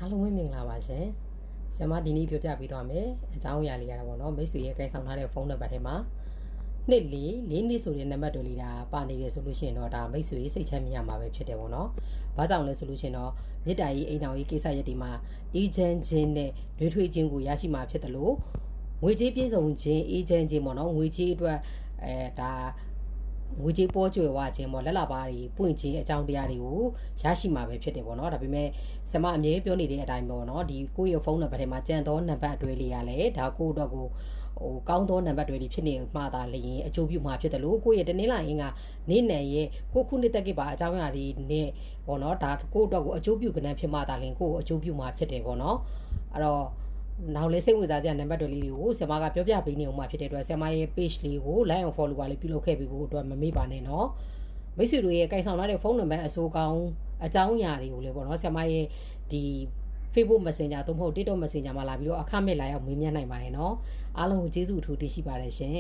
အားလုံးပဲမင်္ဂလာပါရှင်ဆရာမဒီနေ့ပြောပြပေးသွားမယ်အကြောင်းအရာလေးရတာပေါ့နော်မိတ်ဆွေရဲ့ကိန်းဆောင်ထားတဲ့ဖုန်းနံပါတ်ထဲမှာနှစ်လေးနှစ်ဆိုတဲ့နံပါတ်တွေလေးဒါပါနေတယ်ဆိုလို့ရှိရင်တော့ဒါမိတ်ဆွေစိတ်ချမ်းမြေ့ရမှာပဲဖြစ်တယ်ပေါ့နော်ဘာကြောင့်လဲဆိုလို့ရှိရင်တော့မြေတားကြီးအိမ်တော်ကြီးကိစ္စရက်ဒီမှာအေဂျင့်ချင်းနဲ့လွေးထွေးချင်းကိုရရှိမှာဖြစ်တယ်လို့ငွေကြေးပြည့်စုံခြင်းအေဂျင့်ချင်းပေါ့နော်ငွေကြေးအတွက်ဒါငွေကြေးပေါ်ကျွယ်ဝခြင်းပေါ့လက်လာပါတွေပွင့်ခြင်းအကြောင်းတရားတွေကိုရရှိမှာပဲဖြစ်တယ်ပေါ့နော်ဒါပေမဲ့ဆမအမြဲပြောနေတဲ့အတိုင်းပေါ့နော်ဒီကိုယ့်ရဲ့ဖုန်းနံပါတ်ထဲမှာကြံသောနံပါတ်အတွေးလေးရလဲဒါကိုယ့်အတွက်ကိုကောင်းသောနံပါတ်တွေဖြစ်နေမှသာလျင်အကျိုးပြုမှာဖြစ်တယ်လို့ကိုယ့်ရဲ့တနင်္လာရင်ကနေ့နယ်ရဲ့ကိုခုနှစ်တက်ကပါအကြောင်းအရာတွေနဲ့ပေါ့နော်ဒါကိုယ့်အတွက်ကိုအကျိုးပြုကဏ္ဍဖြစ်မှသာလျင်ကိုယ့်ကိုအကျိုးပြုမှာဖြစ်တယ်ပေါ့နော်အဲ့တော့နောက်လေးစိတ်ဝင်စားကြတဲ့နံပါတ်တွေလေးတွေကိုဆရာမကပြောပြပေးနေအောင်မှဖြစ်တဲ့အတွက်ဆရာမရဲ့ page လေးကို like and follow လေးပြုလုပ်ခဲ့ပြီးဖို့အတွက်မမေ့ပါနဲ့နော်မိတ်ဆွေတို့ရဲ့ကိုင်ဆောင်လာတဲ့ဖုန်းနံပါတ်အစိုးကောင်းအကြောင်းအရာတွေကိုလည်းပေါ့နော်ဆရာမရဲ့ဒီ Facebook Messenger သို့မဟုတ် TikTok Messenger မှာလာပြီးတော့အခမဲ့လာရောက်မေးမြန်းနိုင်ပါတယ်နော်အားလုံးကိုကျေးဇူးအထူးတင်ရှိပါတယ်ရှင်